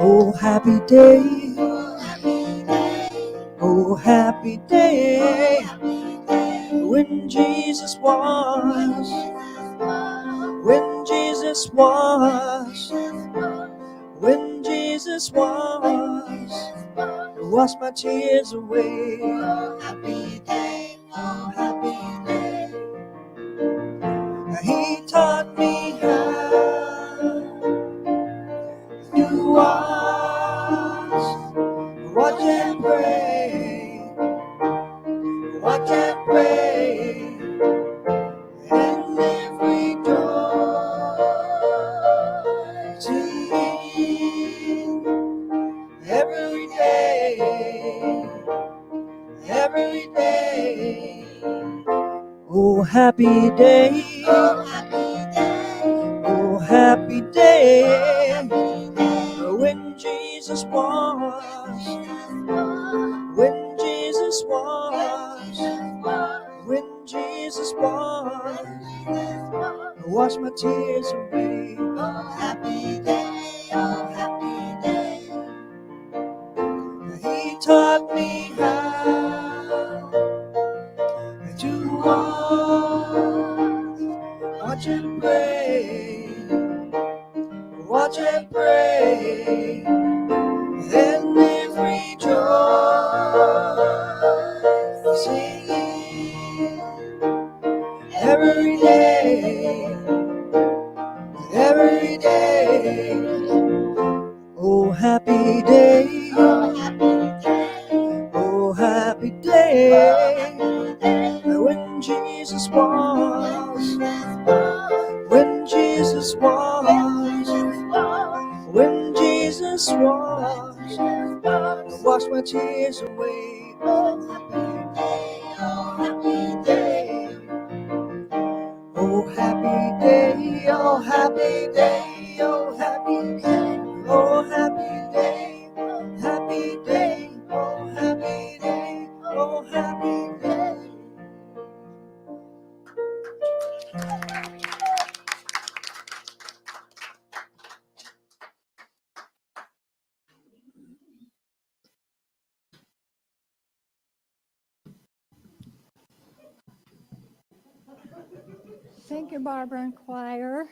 Oh, happy day. Oh, happy day. When Jesus was. When Jesus was. When Jesus was. Wash my tears away. Oh, happy day. Oh, happy day. He taught me how to watch and pray, watch and pray, and live rejoicing every day, every day. Oh, happy day. Oh, happy day. Oh, happy day. Happy day. When Jesus was. When Jesus was. When Jesus was. Wash my tears away. Oh, happy day. Oh, happy day. He taught me how to watch and pray, watch and pray, and live rejoicing every day, every day. Oh, happy day. Oh, happy day. Oh, happy day. When Jesus was. When Jesus was. When Jesus was. Wash my tears away. Oh, happy day. Oh, happy day. Oh, happy day. Oh, happy day. Oh, happy day. Oh, happy day. Happy day. Oh, happy day. Oh, happy day. Thank you, Barbara and choir.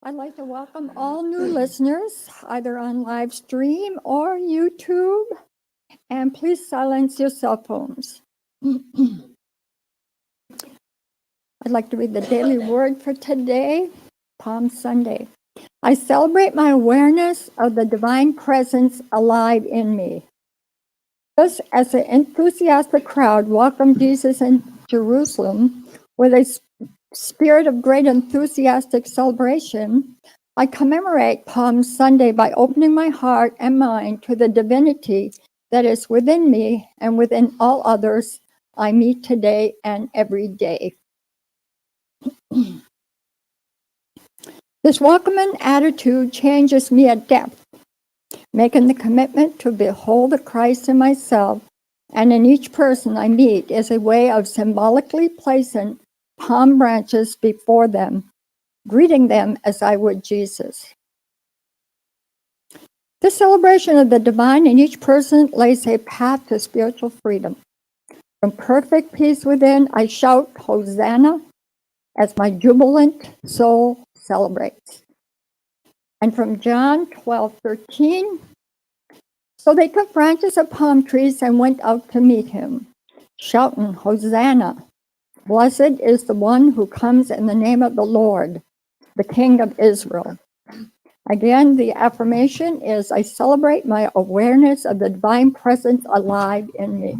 I'd like to welcome all new listeners, either on live stream or YouTube. And please silence your cell phones. I'd like to read the daily word for today, Palm Sunday. I celebrate my awareness of the divine presence alive in me. Just as the enthusiastic crowd welcomed Jesus in Jerusalem with a spirit of great enthusiastic celebration, I commemorate Palm Sunday by opening my heart and mind to the divinity that is within me and within all others I meet today and every day. This welcoming attitude changes me at depth, making the commitment to behold the Christ in myself And in each person I meet is a way of symbolically placing palm branches before them, greeting them as I would Jesus. This celebration of the divine in each person lays a path to spiritual freedom. From perfect peace within, I shout Hosanna as my jubilant soul celebrates. And from John 12:13, so they took branches of palm trees and went out to meet him, shouting, Hosanna! Blessed is the one who comes in the name of the Lord, the King of Israel. Again, the affirmation is, I celebrate my awareness of the divine presence alive in me.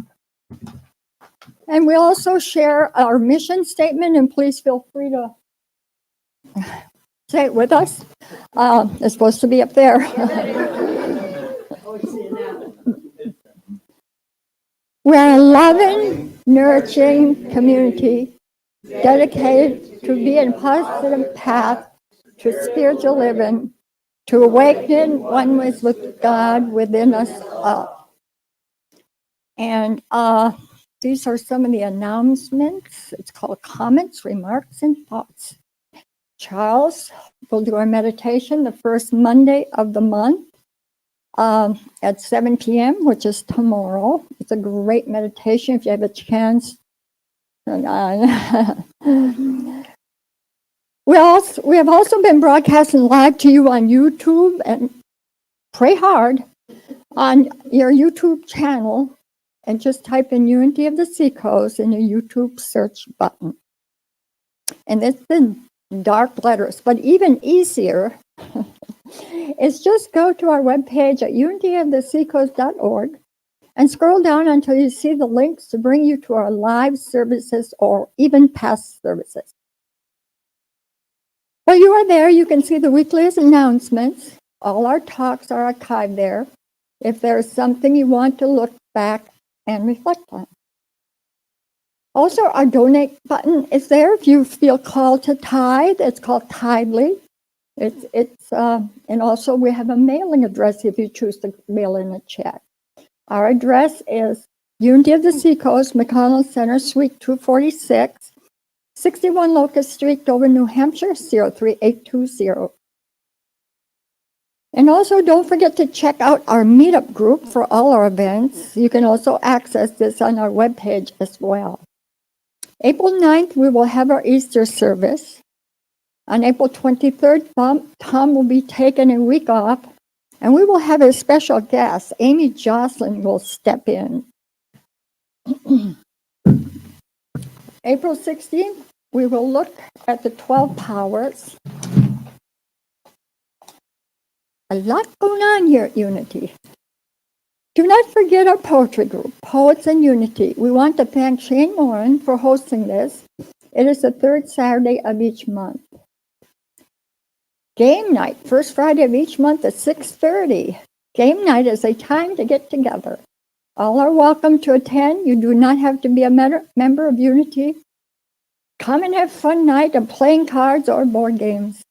And we also share our mission statement, and please feel free to say it with us. It's supposed to be up there. We're a loving, nurturing community dedicated to being a positive path to spiritual living, to awaken oneness with God within us all. And these are some of the announcements. It's called Comments, Remarks, and Thoughts. Charles will do our meditation the first Monday of the month at 7 p.m., which is tomorrow. It's a great meditation if you have a chance. We have also been broadcasting live to you on YouTube, and pray hard on your YouTube channel and just type in Unity of the Seacoast in your YouTube search button. And it's in dark letters, but even easier is just go to our webpage at unityoftheseacoast.org and scroll down until you see the links to bring you to our live services or even past services. While you are there, you can see the weekly announcements. All our talks are archived there if there's something you want to look back and reflect on. Also, our donate button is there if you feel called to tithe. It's called Tithely. And also we have a mailing address if you choose to mail in a check. Our address is Unity of the Seacoast, McConnell Center, Suite 246, 61 Locust Street, Dover, New Hampshire, 03820. And also don't forget to check out our meetup group for all our events. You can also access this on our webpage as well. April 9th, we will have our Easter service. On April 23rd, Tom will be taking a week off, and we will have a special guest. Amy Jocelyn will step in. April 16th, we will look at the 12 powers. A lot going on here at Unity. Do not forget our poetry group, Poets in Unity. We want to thank Shane Moran for hosting this. It is the third Saturday of each month. Game night, first Friday of each month at 6:30. Game night is a time to get together. All are welcome to attend. You do not have to be a member of Unity. Come and have fun night of playing cards or board games.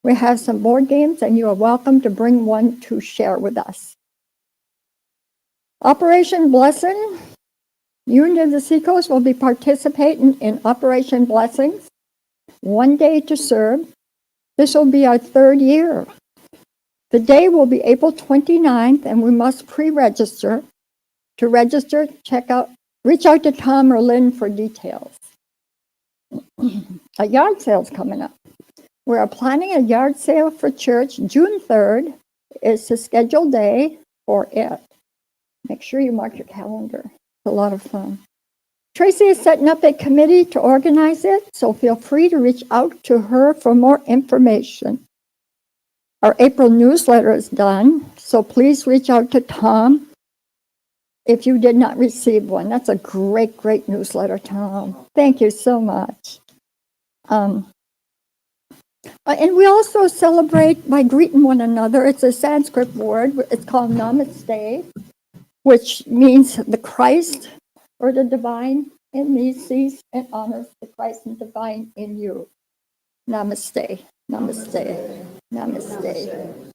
We have some board games, and you are welcome to bring one to share with us. Operation Blessing. Unity of the Seacoast will be participating in Operation Blessings, One Day to Serve. This will be our third year. The day will be April 29th, and we must pre-register. To register, reach out to Tom or Lynn for details. A yard sale is coming up. We are planning a yard sale for church. June 3rd is the scheduled day for it. Make sure you mark your calendar. It's a lot of fun. Tracy is setting up a committee to organize it, so feel free to reach out to her for more information. Our April newsletter is done, so please reach out to Tom if you did not receive one. That's a great, great newsletter, Tom. Thank you so much. And we also celebrate by greeting one another. It's a Sanskrit word. It's called Namaste, which means the Christ or the divine in me sees and honors the Christ and divine in you. Namaste, namaste, namaste.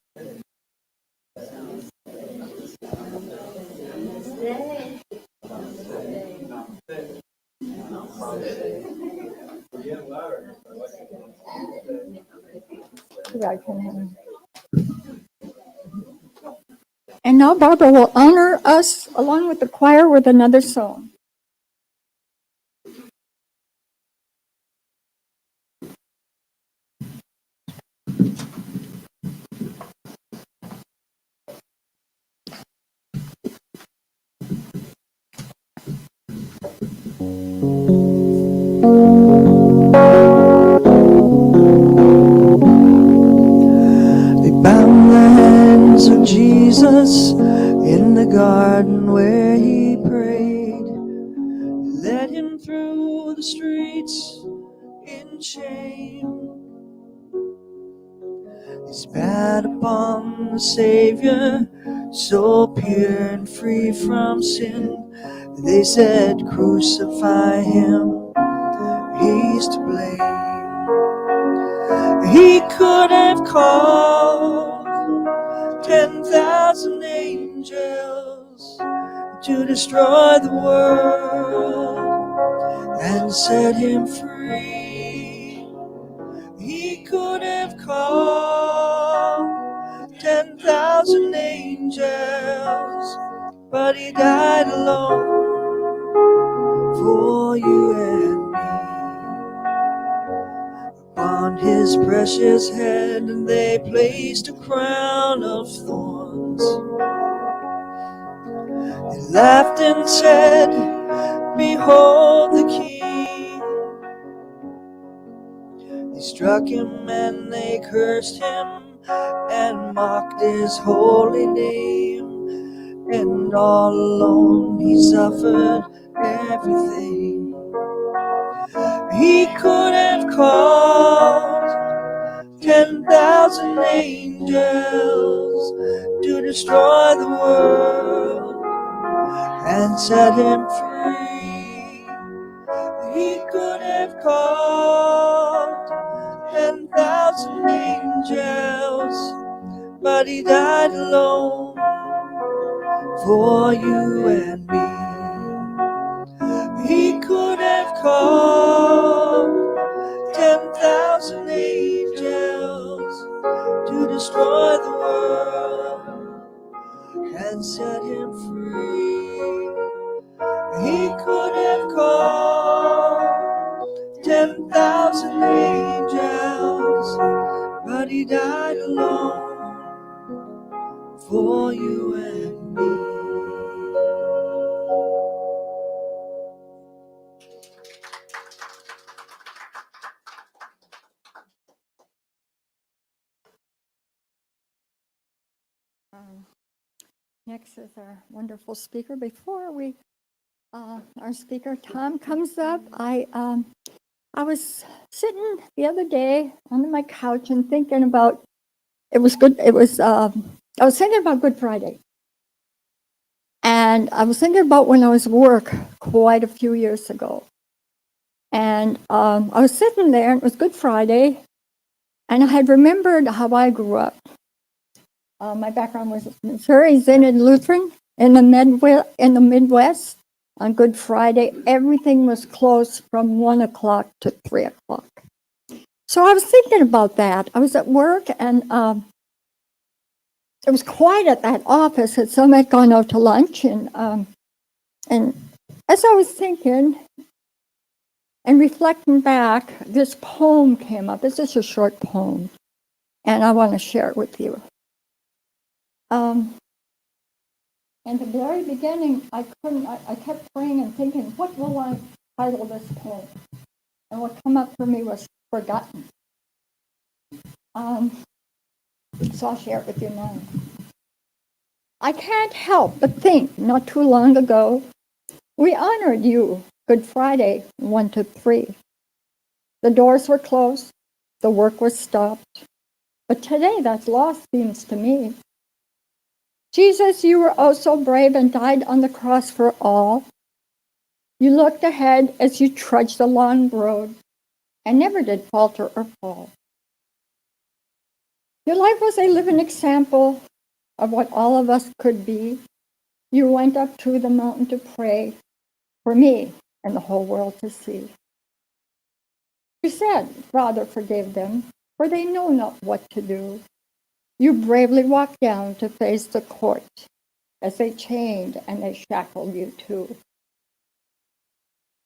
I can. And now Barbara will honor us along with the choir with another song. They bound the hands of Jesus in the garden where he prayed. Led him through the streets in shame. They spat upon the Savior, so pure and free from sin. They said, crucify him, he's to blame. He could have called 10,000 angels to destroy the world and set him free. He could have called 10,000 angels, but he died alone for you and me. On his precious head they placed a crown of thorns. They laughed and said, behold the King. They struck him and they cursed him and mocked his holy name. And all alone he suffered everything. He could have called 10,000 angels to destroy the world and set him free. He could have called 10,000 angels, but he died alone for you and me. He could have called 10,000 angels to destroy the world and set him free. He could have called 10,000 angels, but he died alone for you and me. Next is our wonderful speaker. Before our speaker Tom comes up, I was sitting the other day on my couch and thinking about it was good. I was thinking about Good Friday, and I was thinking about when I was at work quite a few years ago, and I was sitting there, and it was Good Friday, and I had remembered how I grew up. My background was Missouri Synod Lutheran in the Midwest. On Good Friday, everything was closed from 1 o'clock to 3 o'clock. So I was thinking about that. I was at work, and it was quiet at that office. And some had gone out to lunch, and as I was thinking and reflecting back, this poem came up. It's just a short poem, and I want to share it with you. In the very beginning, I kept praying and thinking, what will I title this poem? And what came up for me was forgotten. So I'll share it with you now. I can't help but think, not too long ago, we honored you, Good Friday, 1 to 3. The doors were closed, the work was stopped. But today that's lost, seems to me. Jesus, you were oh so brave and died on the cross for all. You looked ahead as you trudged the long road and never did falter or fall. Your life was a living example of what all of us could be. You went up to the mountain to pray for me and the whole world to see. You said, Father, forgive them. for they know not what to do. You bravely walked down to face the court as they chained and they shackled you too.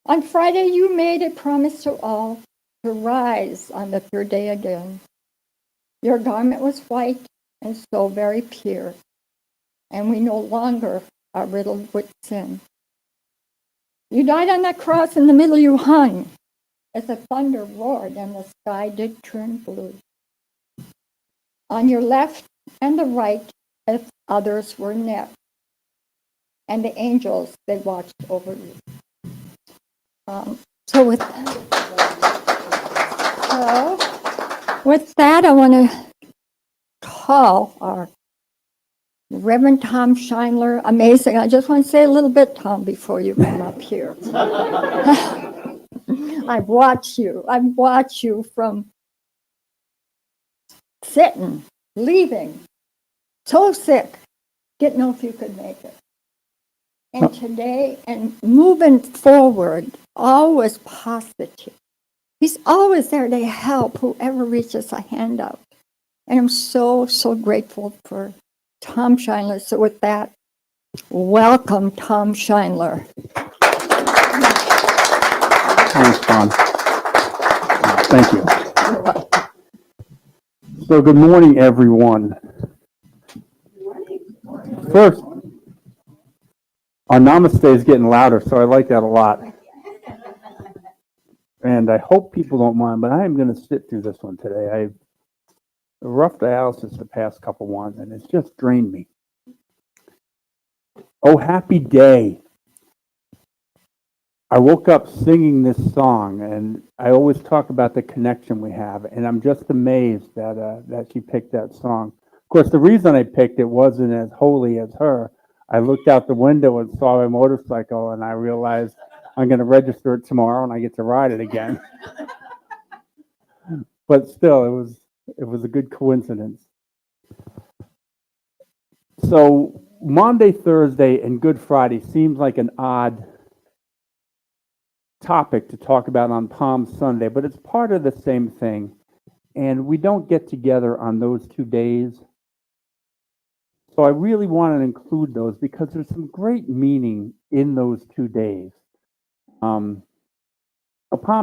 On Friday, you made a promise to all to rise on the third day again. Your garment was white and so very pure, and we no longer are riddled with sin. You died on that cross, in the middle you hung, as the thunder roared and the sky did turn blue. On your left and the right, as others were next, and the angels, they watched over you. So with that, I want to call our Reverend Tom Schindler. Amazing. I just want to say a little bit, Tom, before you come up here. I've watched you from sitting, leaving, so sick, didn't know if you could make it. And today, and moving forward, always positive. He's always there to help whoever reaches a hand out. And I'm so, so grateful for Tom Schindler. So with that, welcome, Tom Schindler. Thanks, Don. Thank you. So good morning, everyone. First, our namaste is getting louder, so I like that a lot. And I hope people don't mind, but I am going to sit through this one today. I've a rough dialysis the past couple ones, and it's just drained me. Oh, happy day. I woke up singing this song, and I always talk about the connection we have, and I'm just amazed that she picked that song. Of course, the reason I picked it wasn't as holy as her. I looked out the window and saw a motorcycle, and I realized I'm going to register it tomorrow, and I get to ride it again. But still, it was a good coincidence. So Maundy, Thursday, and Good Friday seems like an odd topic to talk about on Palm Sunday, but it's part of the same thing. And we don't get together on those 2 days. So I really want to include those because there's some great meaning in those 2 days. Palm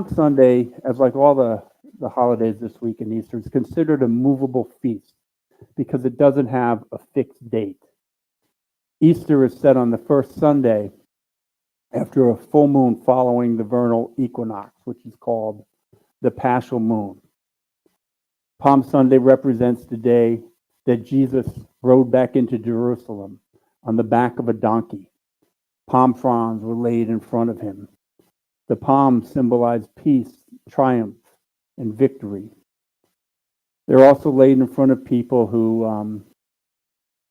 Sunday, as like all the holidays this week and Easter, is considered a movable feast because it doesn't have a fixed date. Easter is set on the first Sunday after a full moon following the vernal equinox, which is called the Paschal Moon. Palm Sunday represents the day that Jesus rode back into Jerusalem on the back of a donkey. Palm fronds were laid in front of him. The palms symbolize peace, triumph, and victory. They're also laid in front of people who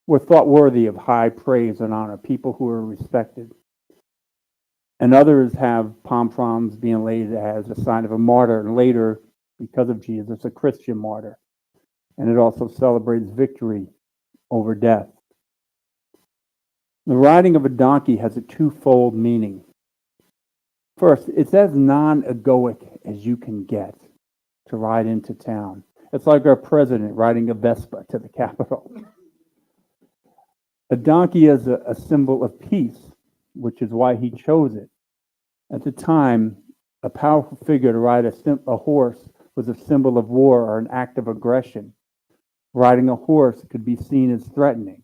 were thought worthy of high praise and honor, people who were respected. And others have palm fronds being laid as a sign of a martyr, and later, because of Jesus, a Christian martyr. And it also celebrates victory over death. The riding of a donkey has a twofold meaning. First, it's as non-egoic as you can get to ride into town. It's like our president riding a Vespa to the Capitol. A donkey is a symbol of peace, which is why he chose it. At the time, a powerful figure to ride a horse was a symbol of war or an act of aggression. Riding a horse could be seen as threatening.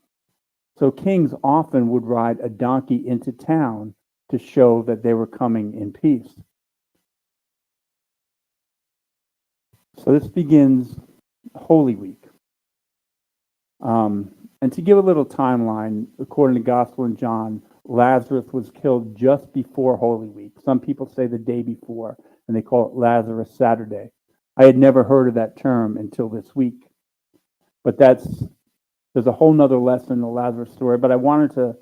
So kings often would ride a donkey into town to show that they were coming in peace. So this begins Holy Week. And to give a little timeline, according to Gospel in John, Lazarus was killed just before Holy Week. Some people say the day before, and they call it Lazarus Saturday. I had never heard of that term until this week. But there's a whole nother lesson in the Lazarus story, but I wanted to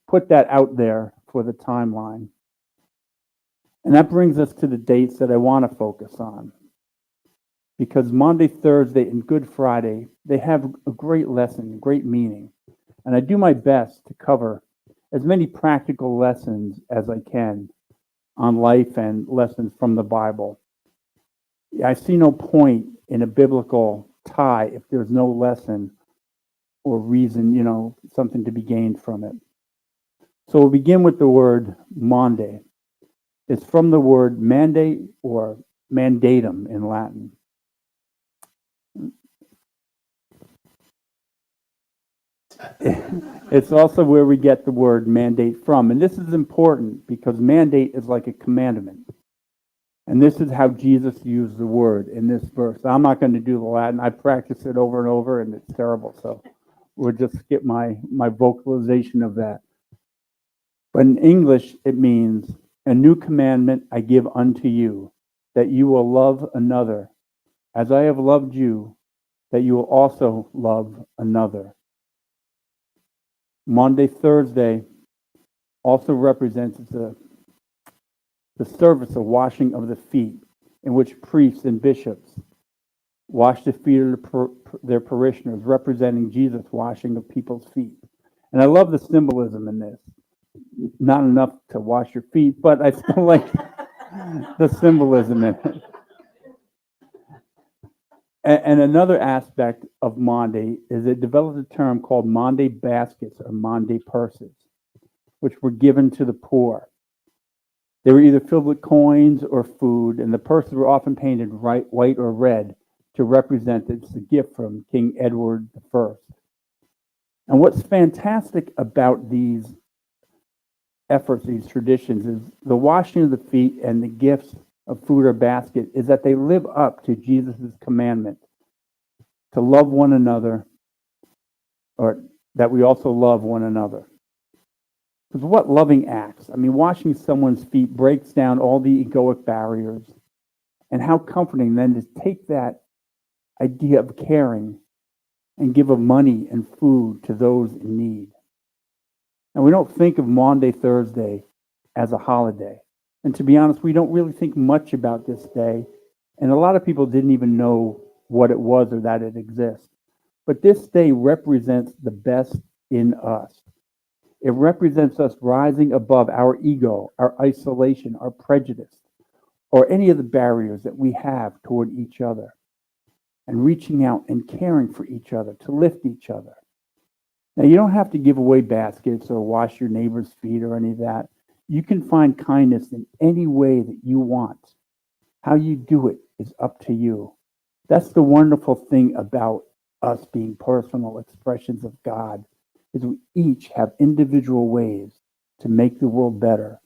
put that out there for the timeline. And that brings us to the dates that I want to focus on. Because Maundy, Thursday, and Good Friday, they have a great lesson, great meaning. And I do my best to cover as many practical lessons as I can on life and lessons from the Bible. I see no point in a biblical tie if there's no lesson or reason, something to be gained from it. So we'll begin with the word Maundy. It's from the word mandate or mandatum in Latin. It's also where we get the word mandate from. And this is important because mandate is like a commandment. And this is how Jesus used the word in this verse. I'm not going to do the Latin. I practice it over and over, and it's terrible. So we'll just skip my vocalization of that. But in English, it means, a new commandment I give unto you, that you will love another as I have loved you, that you will also love another. Maundy, Thursday, also represents the service of washing of the feet, in which priests and bishops wash the feet of their parishioners, representing Jesus' washing of people's feet. And I love the symbolism in this. Not enough to wash your feet, but I still like the symbolism in it. And another aspect of Maundy is it developed a term called Maundy baskets or Maundy purses, which were given to the poor. They were either filled with coins or food, and the purses were often painted white or red to represent it's a gift from King Edward I. And what's fantastic about these efforts, these traditions, is the washing of the feet and the gifts of food or basket is that they live up to Jesus' commandment to love one another, or that we also love one another. Because what loving acts? I mean, washing someone's feet breaks down all the egoic barriers. And how comforting then to take that idea of caring and give of money and food to those in need. And we don't think of Maundy, Thursday as a holiday. And to be honest, we don't really think much about this day. And a lot of people didn't even know what it was or that it exists. But this day represents the best in us. It represents us rising above our ego, our isolation, our prejudice, or any of the barriers that we have toward each other, and reaching out and caring for each other, to lift each other. Now, you don't have to give away baskets or wash your neighbor's feet or any of that. You can find kindness in any way that you want. How you do it is up to you. That's the wonderful thing about us being personal expressions of God, is we each have individual ways to make the world better.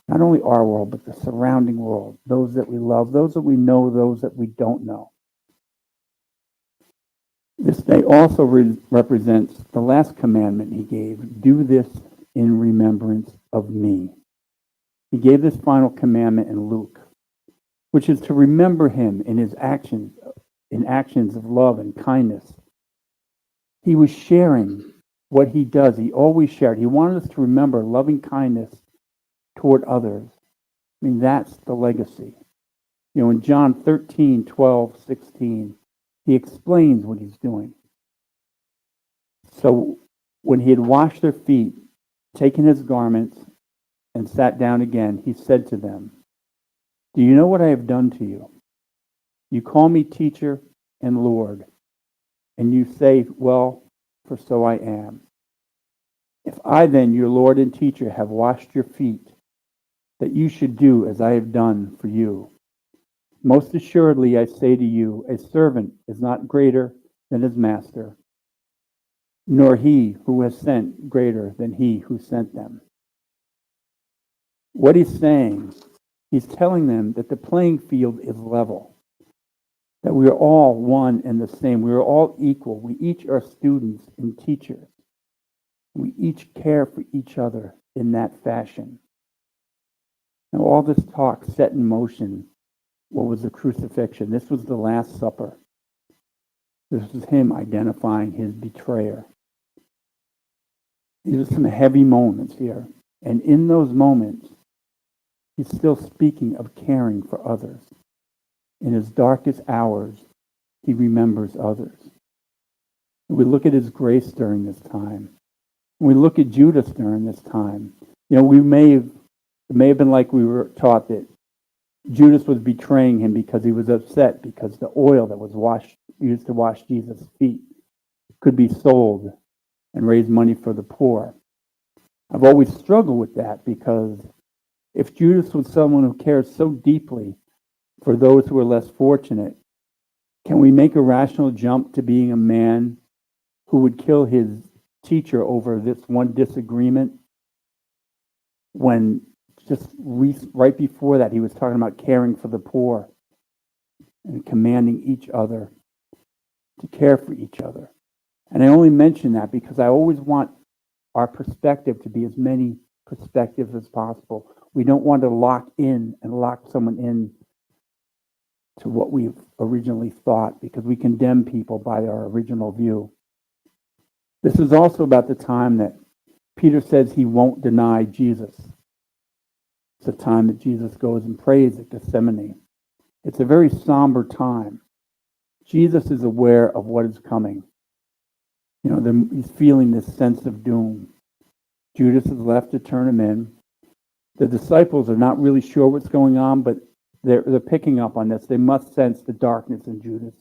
Not only our world, but the surrounding world, those that we love, those that we know, those that we don't know. This day also represents the last commandment he gave: do this in remembrance of me. He gave this final commandment in Luke, which is to remember him in his actions, in actions of love and kindness. He was sharing what he does. He always shared. He wanted us to remember loving kindness toward others. I mean, that's the legacy. In John 13, 12, 16, he explains what he's doing. So when he had washed their feet, taken his garments, and sat down again, he said to them, do you know what I have done to you? You call me teacher and Lord, and you say, well, for so I am. If I then, your Lord and teacher, have washed your feet, that you should do as I have done for you. Most assuredly, I say to you, a servant is not greater than his master, nor he who has sent greater than he who sent them. What he's saying, he's telling them that the playing field is level, that we are all one and the same. We are all equal. We each are students and teachers. We each care for each other in that fashion. Now, all this talk set in motion what was the crucifixion. This was the Last Supper. This was him identifying his betrayer. These are some heavy moments here. And in those moments, he's still speaking of caring for others. In his darkest hours, he remembers others. And we look at his grace during this time. When we look at Judas during this time, it may have been like we were taught that Judas was betraying him because he was upset because the oil that was used to wash Jesus' feet could be sold and raise money for the poor. I've always struggled with that because if Judas was someone who cares so deeply for those who are less fortunate, can we make a rational jump to being a man who would kill his teacher over this one disagreement when just right before that he was talking about caring for the poor and commanding each other to care for each other? And I only mention that because I always want our perspective to be as many perspectives as possible. We don't want to lock someone in to what we've originally thought because we condemn people by our original view. This is also about the time that Peter says he won't deny Jesus. It's the time that Jesus goes and prays at Gethsemane. It's a very somber time. Jesus is aware of what is coming. He's feeling this sense of doom. Judas is left to turn him in. The disciples are not really sure what's going on, but they're picking up on this. They must sense the darkness in Judas.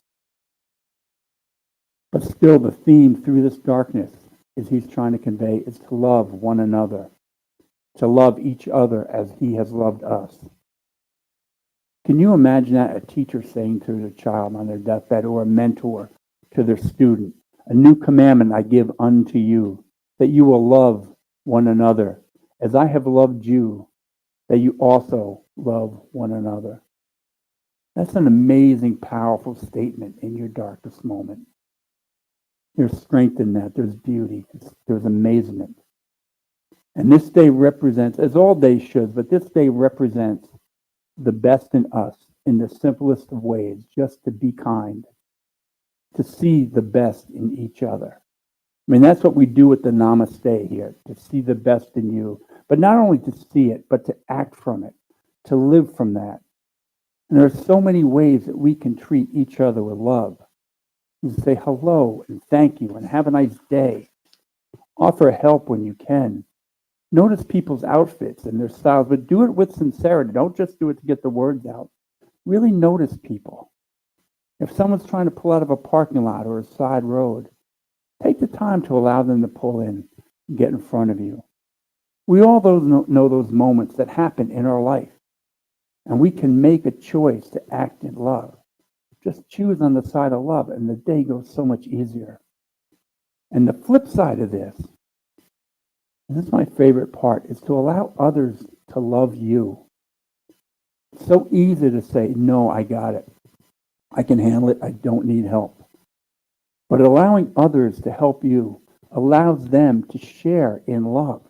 But still, the theme through this darkness is he's trying to convey is to love one another, to love each other as he has loved us. Can you imagine that? A teacher saying to their child on their deathbed, or a mentor to their student, a new commandment I give unto you, that you will love one another as I have loved you, that you also love one another. That's an amazing, powerful statement in your darkest moment. There's strength in that. There's beauty. There's amazement. And this day represents, as all days should, but this day represents the best in us in the simplest of ways, just to be kind, to see the best in each other. I mean, that's what we do with the namaste here, to see the best in you, but not only to see it, but to act from it, to live from that. And there are so many ways that we can treat each other with love. You say hello and thank you and have a nice day. Offer help when you can. Notice people's outfits and their styles, but do it with sincerity. Don't just do it to get the words out. Really notice people. If someone's trying to pull out of a parking lot or a side road, take the time to allow them to pull in and get in front of you. We all know those moments that happen in our life, and we can make a choice to act in love. Just choose on the side of love, and the day goes so much easier. And the flip side of this, and this is my favorite part, is to allow others to love you. It's so easy to say, no, I got it. I can handle it. I don't need help. But allowing others to help you allows them to share in love.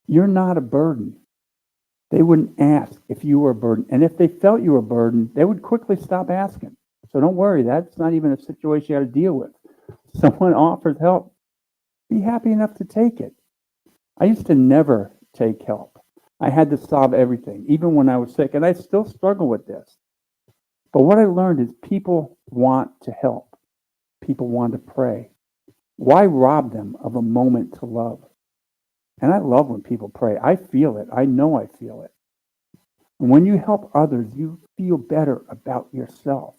You're not a burden. They wouldn't ask if you were a burden. And if they felt you were a burden, they would quickly stop asking. So don't worry, that's not even a situation you got to deal with. Someone offers help, be happy enough to take it. I used to never take help. I had to solve everything, even when I was sick, and I still struggle with this. But what I learned is people want to help. People want to pray. Why rob them of a moment to love? And I love when people pray. I feel it. I know I feel it. And when you help others, you feel better about yourself.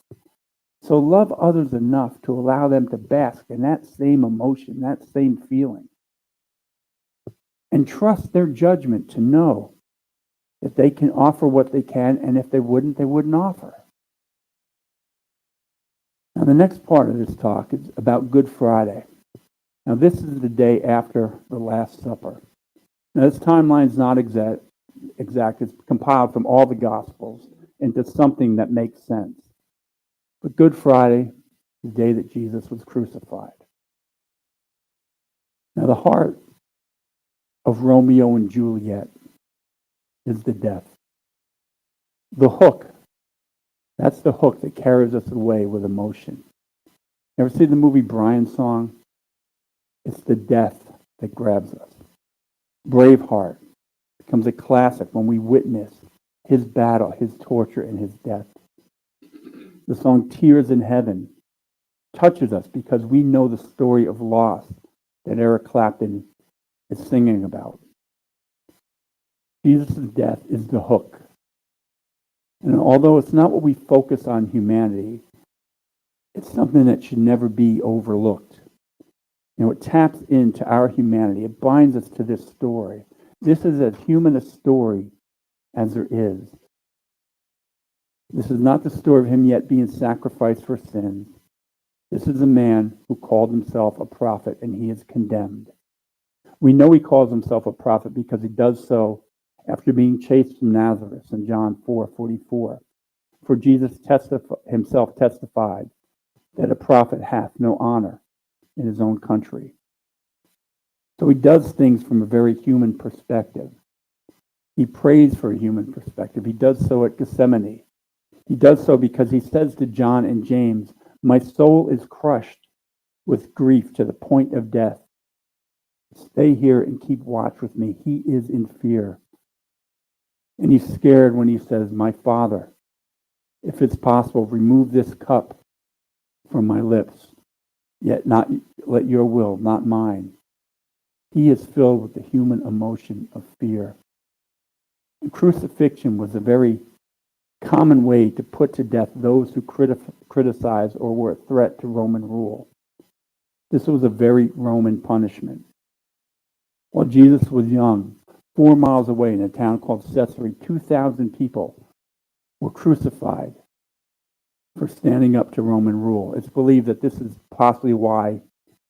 So love others enough to allow them to bask in that same emotion, that same feeling. And trust their judgment to know that they can offer what they can, and if they wouldn't offer. Now, the next part of this talk is about Good Friday. Now, this is the day after the Last Supper. Now, this timeline is not exact. It's compiled from all the Gospels into something that makes sense. But Good Friday, the day that Jesus was crucified. Now, the heart of Romeo and Juliet is the death. The hook, that's the hook that carries us away with emotion. Ever see the movie Brian Song? It's the death that grabs us. Braveheart becomes a classic when we witness his battle, his torture, and his death. The song Tears in Heaven touches us because we know the story of loss that Eric Clapton is singing about. Jesus' death is the hook. And although it's not what we focus on humanity, it's something that should never be overlooked. It taps into our humanity. It binds us to this story. This is as human a story as there is. This is not the story of him yet being sacrificed for sins. This is a man who called himself a prophet, and he is condemned. We know he calls himself a prophet because he does so after being chased from Nazareth in John 4:44. For Jesus himself testified that a prophet hath no honor in his own country. So he does things from a very human perspective. He prays for a human perspective. He does so at Gethsemane. He does so because he says to John and James, "My soul is crushed with grief to the point of death. Stay here and keep watch with me." He is in fear. And he's scared when he says, "My Father, if it's possible, remove this cup from my lips. Yet not let your will, not mine." He is filled with the human emotion of fear. And crucifixion was a very common way to put to death those who criticized or were a threat to Roman rule. This was a very Roman punishment. While Jesus was young, 4 miles away in a town called Caesarea, 2,000 people were crucified for standing up to Roman rule. It's believed that this is possibly why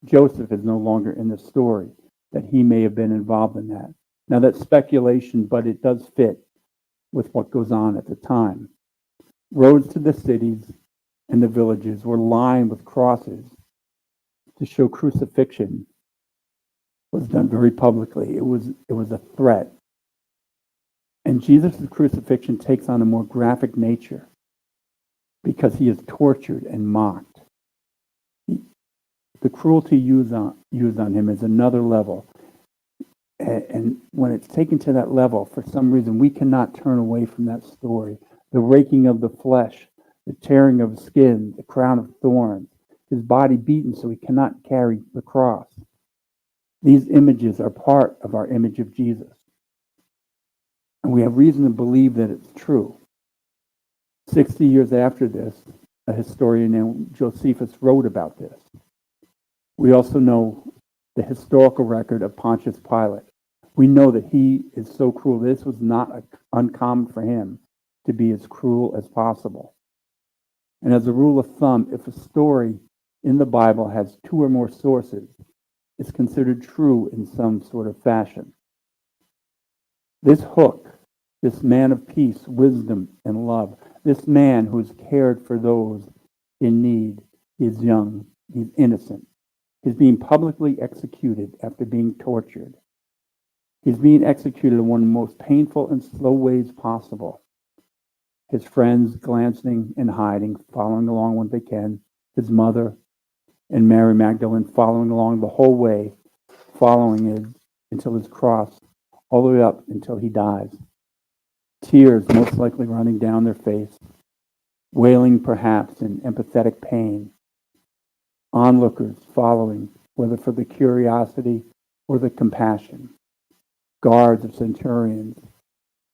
Joseph is no longer in the story, that he may have been involved in that. Now, that's speculation, but it does fit with what goes on at the time. Roads to the cities and the villages were lined with crosses to show crucifixion was done very publicly. It was a threat. And Jesus' crucifixion takes on a more graphic nature because he is tortured and mocked. The cruelty used on him is another level. And when it's taken to that level, for some reason, we cannot turn away from that story. The raking of the flesh, the tearing of skin, the crown of thorns, his body beaten so he cannot carry the cross. These images are part of our image of Jesus. And we have reason to believe that it's true. 60 years after this, a historian named Josephus wrote about this. We also know the historical record of Pontius Pilate. We know that he is so cruel. This was not uncommon for him to be as cruel as possible. And as a rule of thumb, if a story in the Bible has 2 or more sources, it's considered true in some sort of fashion. This hook, this man of peace, wisdom, and love, this man who has cared for those in need, is young, he's innocent. He's being publicly executed after being tortured. He's being executed in one of the most painful and slow ways possible. His friends glancing and hiding, following along when they can. His mother and Mary Magdalene following along the whole way, following it until his cross, all the way up until he dies. Tears most likely running down their face, wailing perhaps in empathetic pain. Onlookers following, whether for the curiosity or the compassion. Guards of centurions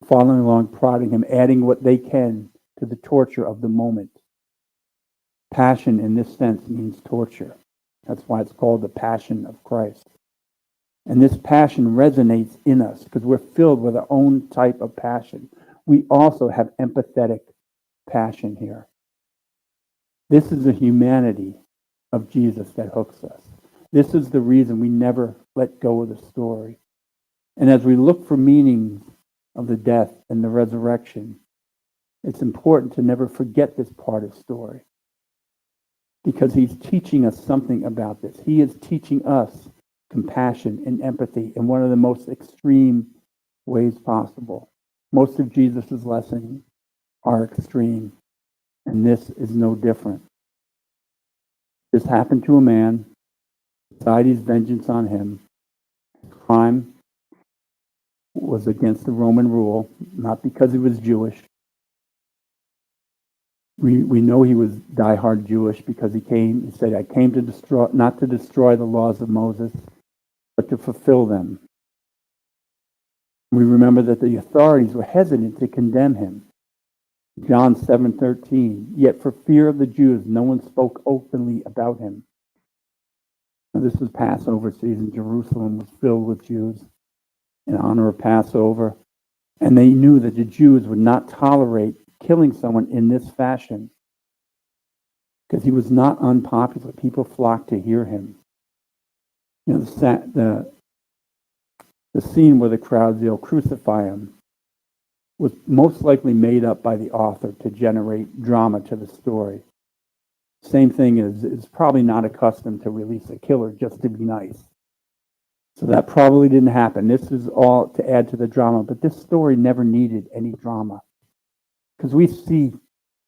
following along, prodding him, adding what they can to the torture of the moment. Passion in this sense means torture. That's why it's called the Passion of Christ. And this passion resonates in us because we're filled with our own type of passion. We also have empathetic passion here. This is the humanity of Jesus that hooks us. This is the reason we never let go of the story. And as we look for meanings of the death and the resurrection, it's important to never forget this part of the story because he's teaching us something about this. He is teaching us compassion and empathy in one of the most extreme ways possible. Most of Jesus' lessons are extreme, and this is no different. This happened to a man, society's vengeance on him. Crime was against the Roman rule, not because he was Jewish. We know he was diehard Jewish because he said, "I came to destroy, not to destroy the laws of Moses, but to fulfill them." We remember that the authorities were hesitant to condemn him John 7:13, yet for fear of the Jews, no one spoke openly about him. Now, this was Passover season. Jerusalem was filled with Jews in honor of Passover. And they knew that the Jews would not tolerate killing someone in this fashion because he was not unpopular. People flocked to hear him. You know, the scene where the crowds yell, crucify him, was most likely made up by the author to generate drama to the story. Same thing is probably not accustomed to release a killer just to be nice. So that probably didn't happen. This is all to add to the drama, but this story never needed any drama because we see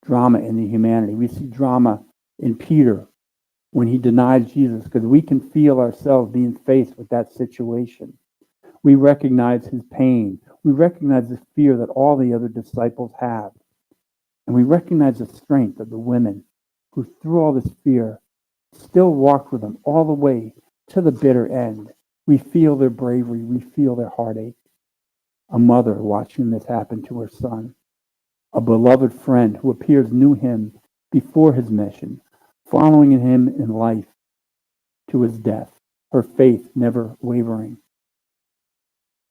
drama in the humanity. We see drama in Peter when he denies Jesus because we can feel ourselves being faced with that situation. We recognize his pain. We recognize the fear that all the other disciples have. And we recognize the strength of the women who, through all this fear, still walked with him all the way to the bitter end. We feel their bravery. We feel their heartache. A mother watching this happen to her son. A beloved friend who appears knew him before his mission, following him in life to his death, her faith never wavering.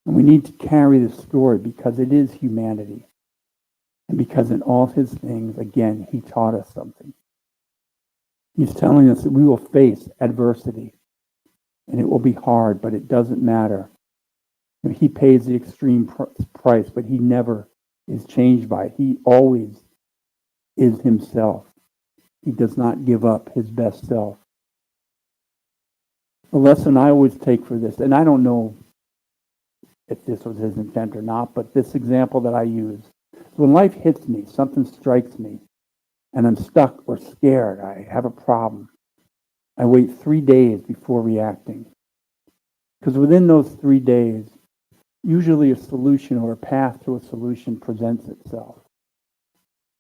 And we need to carry this story because it is humanity. And because in all his things, again, he taught us something. He's telling us that we will face adversity. And it will be hard, but it doesn't matter. He pays the extreme price, but he never is changed by it. He always is himself. He does not give up his best self. The lesson I always take for this, and I don't know if this was his intent or not, but this example that I use, when life hits me, something strikes me, and I'm stuck or scared, I have a problem, I wait 3 days before reacting. Because within those 3 days, usually a solution or a path to a solution presents itself.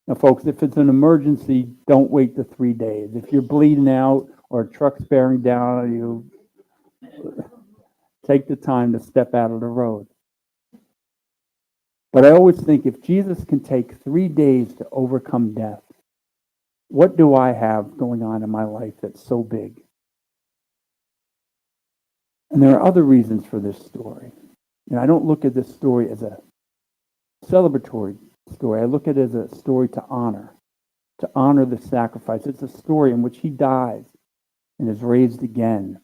Now, folks, if it's an emergency, don't wait the 3 days. If you're bleeding out or a truck's bearing down on you, take the time to step out of the road. But I always think if Jesus can take 3 days to overcome death, what do I have going on in my life that's so big? And there are other reasons for this story. You know, I don't look at this story as a celebratory story. I look at it as a story to honor the sacrifice. It's a story in which he dies and is raised again.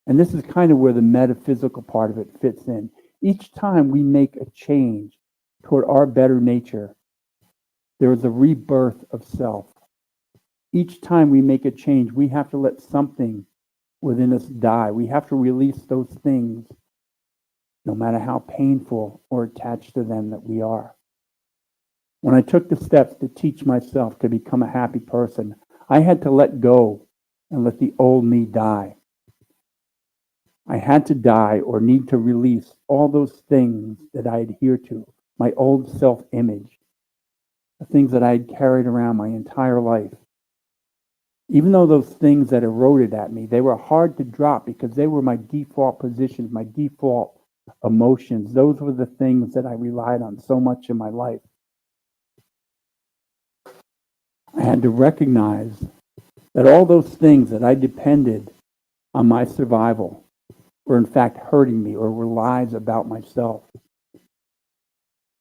And this is kind of where the metaphysical part of it fits in. Each time we make a change toward our better nature, there is a rebirth of self. Each time we make a change, we have to let something within us die. We have to release those things, no matter how painful or attached to them that we are. When I took the steps to teach myself to become a happy person, I had to let go and let the old me die. I had to die or need to release all those things that I adhere to, my old self-image, the things that I had carried around my entire life. Even though those things that eroded at me, they were hard to drop because they were my default positions, my default emotions. Those were the things that I relied on so much in my life. I had to recognize that all those things that I depended on my survival were in fact hurting me or were lies about myself.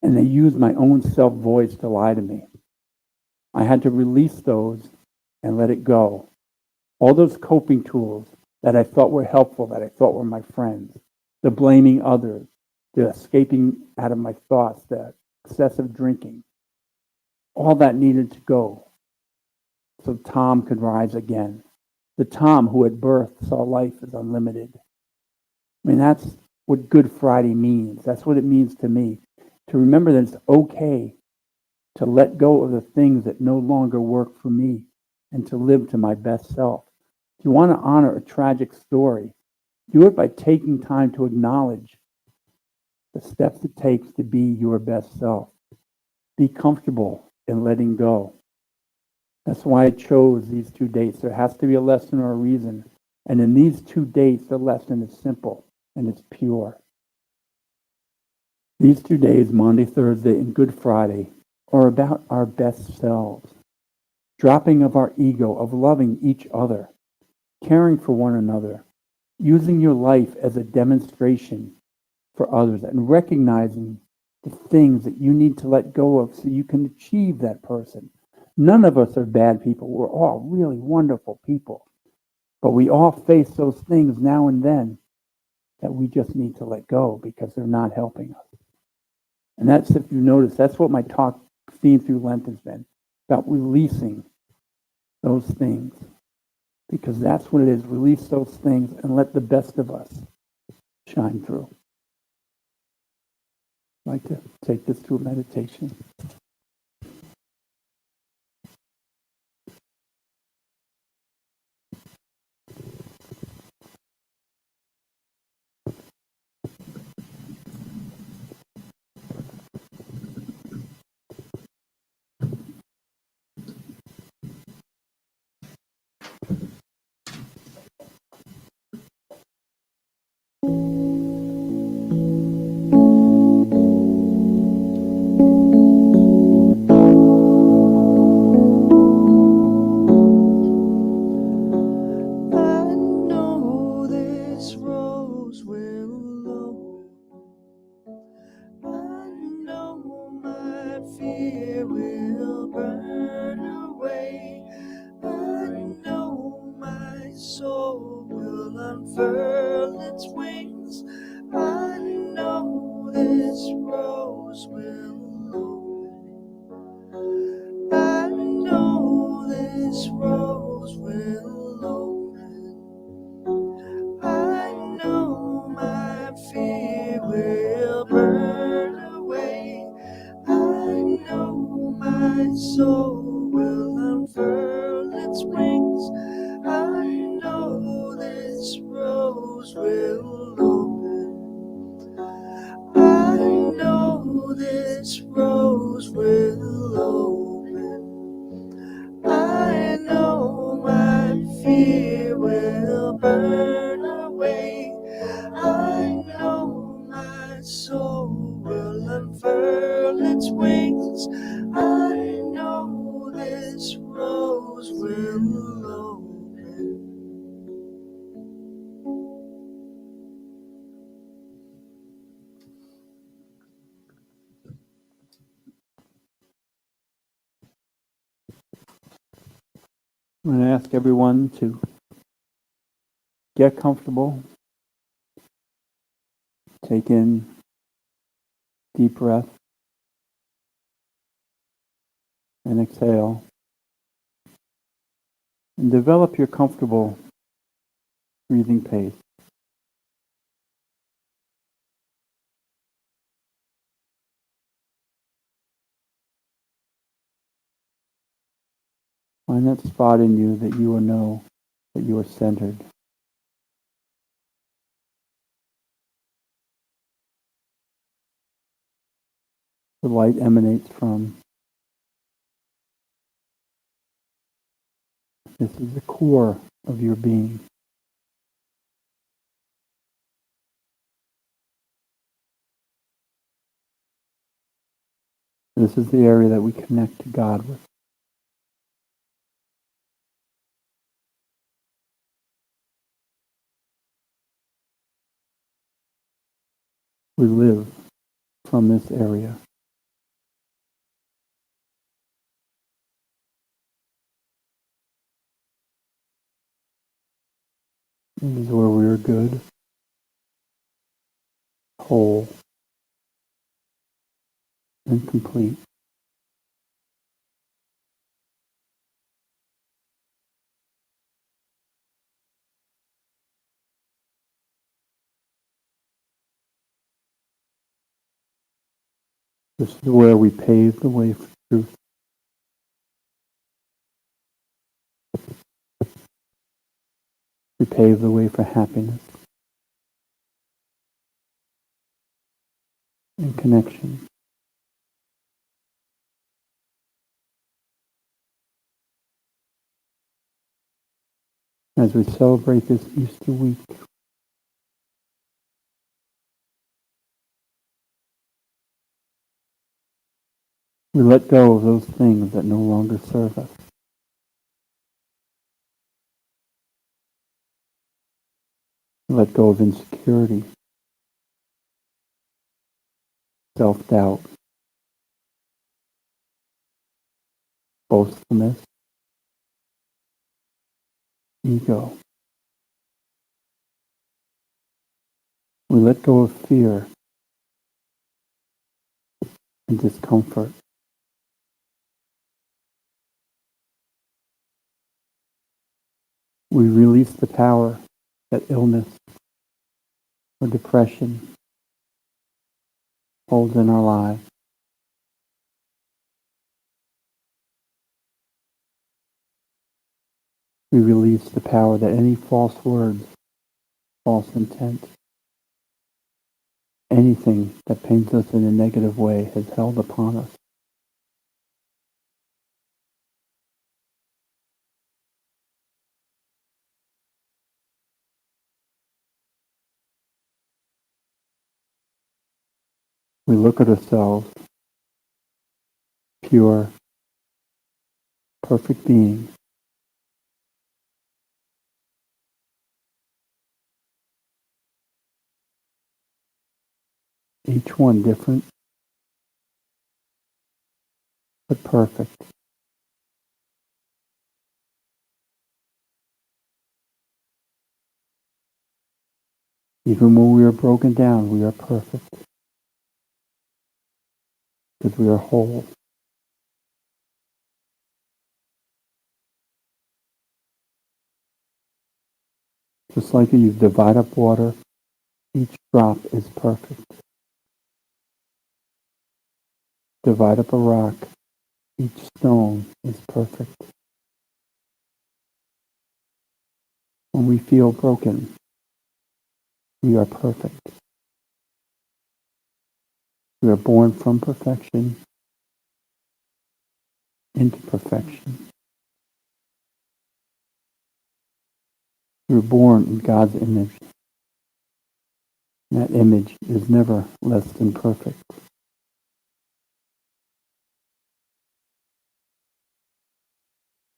And they used my own self-voice to lie to me. I had to release those and let it go. All those coping tools that I thought were helpful, that I thought were my friends, the blaming others, the escaping out of my thoughts, the excessive drinking, all that needed to go so Tom could rise again. The Tom who at birth saw life as unlimited. I mean, that's what Good Friday means. That's what it means to me. To remember that it's okay to let go of the things that no longer work for me and to live to my best self. If you want to honor a tragic story, do it by taking time to acknowledge the steps it takes to be your best self. Be comfortable in letting go. That's why I chose these 2 dates. There has to be a lesson or a reason. And in these 2 dates, the lesson is simple and it's pure. These 2 days, Maundy, Thursday, and Good Friday, or about our best selves, dropping of our ego, of loving each other, caring for one another, using your life as a demonstration for others, and recognizing the things that you need to let go of so you can achieve that person. None of us are bad people. We're all really wonderful people. But we all face those things now and then that we just need to let go because they're not helping us. And that's, if you notice, that's what my talk theme through Lent has been, about releasing those things. Because that's what it is. Release those things and let the best of us shine through. I'd like to take this to a meditation. I know this rose will open. I know my fear will burn away. I know my soul will unfurl its wings. I know this rose will open. I know this rose will open. I know my fear will burn away. I know my soul will unfurl its wings. I know this rose will open. I know this rose will open. I know my fear will burn away. I know my soul will unfurl its wings. I know this rose will open. I'm going to ask everyone to get comfortable, take in deep breath, and exhale, and develop your comfortable breathing pace. Find that spot in you that you will know that you are centered. The light emanates from. This is the core of your being. This is the area that we connect to God with. We live from this area. This is where we are good, whole, and complete. This is where we pave the way for truth. We pave the way for happiness and connection. As we celebrate this Easter week, We let go of those things that no longer serve us. We let go of insecurity, self-doubt, boastfulness, ego. We let go of fear and discomfort. We release the power that illness or depression holds in our lives. We release the power that any false words, false intent, anything that paints us in a negative way has held upon us. We look at ourselves, pure, perfect being, each one different but perfect. Even when we are broken down, we are perfect because we are whole. Just like you divide up water, each drop is perfect. Divide up a rock, each stone is perfect. When we feel broken, we are perfect. We are born from perfection into perfection. We are born in God's image. And that image is never less than perfect.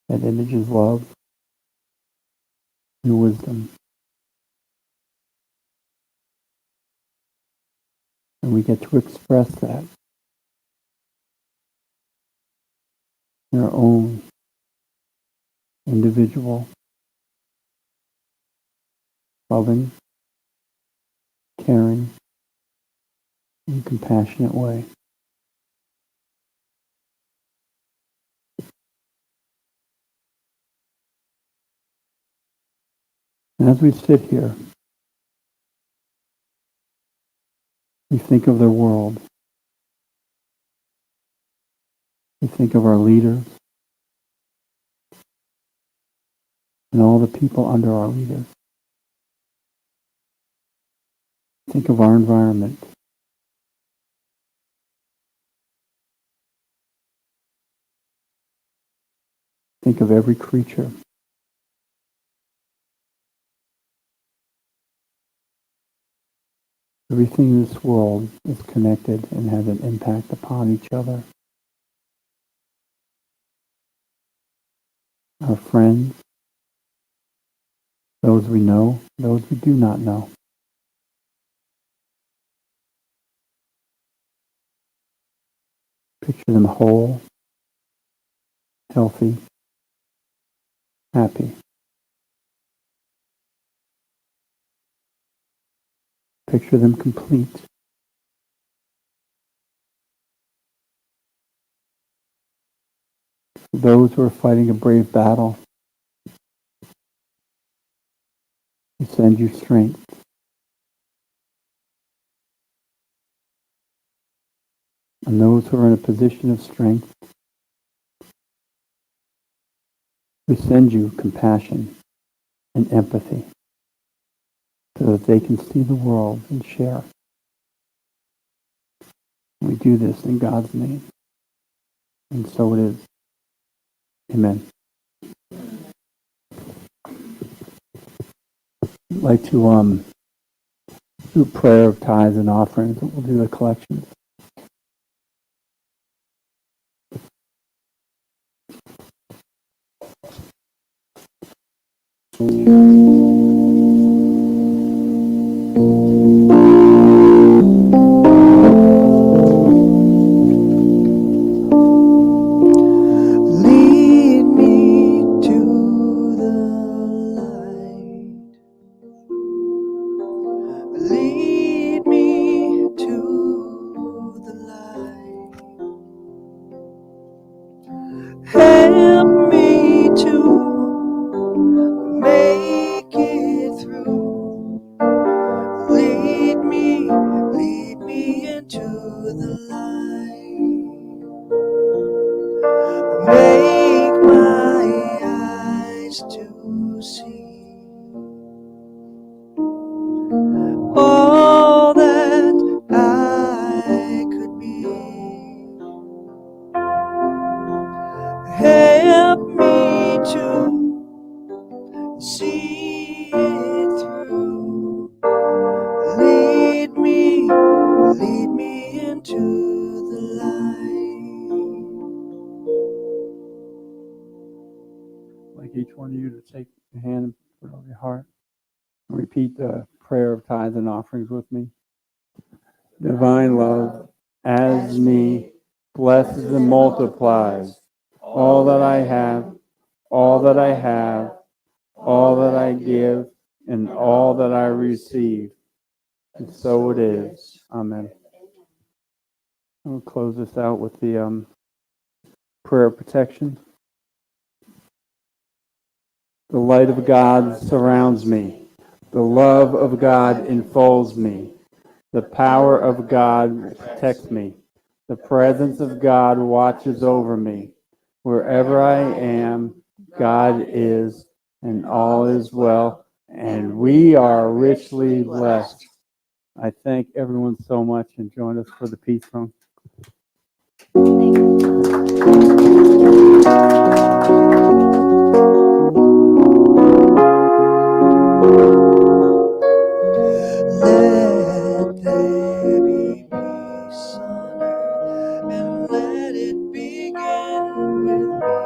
That image is love and wisdom. And we get to express that in our own individual, loving, caring, and compassionate way. And as we sit here, we think of the world. We think of our leaders and all the people under our leaders. Think of our environment. Think of every creature. Everything in this world is connected and has an impact upon each other. Our friends, those we know, those we do not know. Picture them whole, healthy, happy. Picture them complete. Those who are fighting a brave battle, we send you strength. And those who are in a position of strength, we send you compassion and empathy so that they can see the world and share. We do this in God's name. And so it is. Amen. I'd like to do a prayer of tithes and offerings, and we'll do the collections. Lead me to the light. Lead me to the light. Help me to make it through. Lead me into the light. Make my eyes to see all that I could be. Help me to see it through. Lead me into the light. I'd like each one of you to take your hand and put it over your heart. Repeat the prayer of tithes and offerings with me. Divine love, as me, blesses and multiplies all that I have, all that I have, all that I give, and all that I receive. And so it is. Amen. We'll close this out with the prayer of protection. The light of God surrounds me. The love of God enfolds me. The power of God protects me. The presence of God watches over me. Wherever I am, God is, and all is well, and we are richly blessed. I thank everyone so much and join us for the peace song. Let there be peace on earth, and let it begin with me.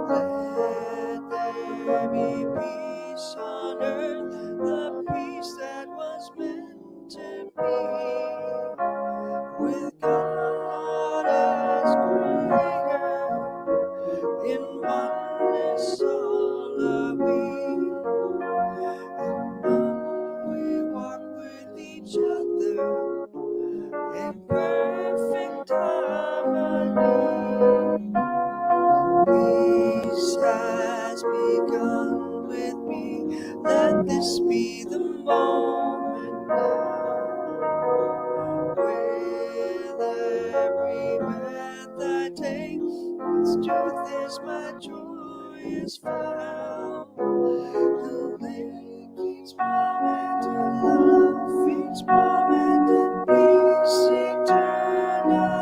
Let there be peace on earth, the peace that was meant to be. With God as greater, in oneness all are we. And we walk with each other in perfect harmony. Peace has begun with me. Let this be the moment now. With every breath I take, its truth is my joy is found. The way keeps moment in love, each moment in peace eternally.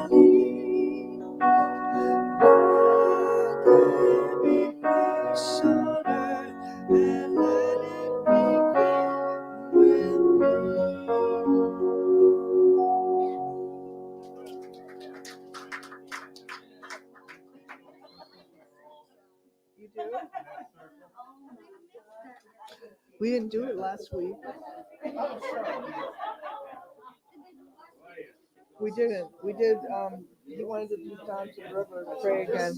Let there be peace on earth, and let it begin with me. You do it? We didn't do it last week. We didn't. We did. He wanted to do Times of the River to pray again.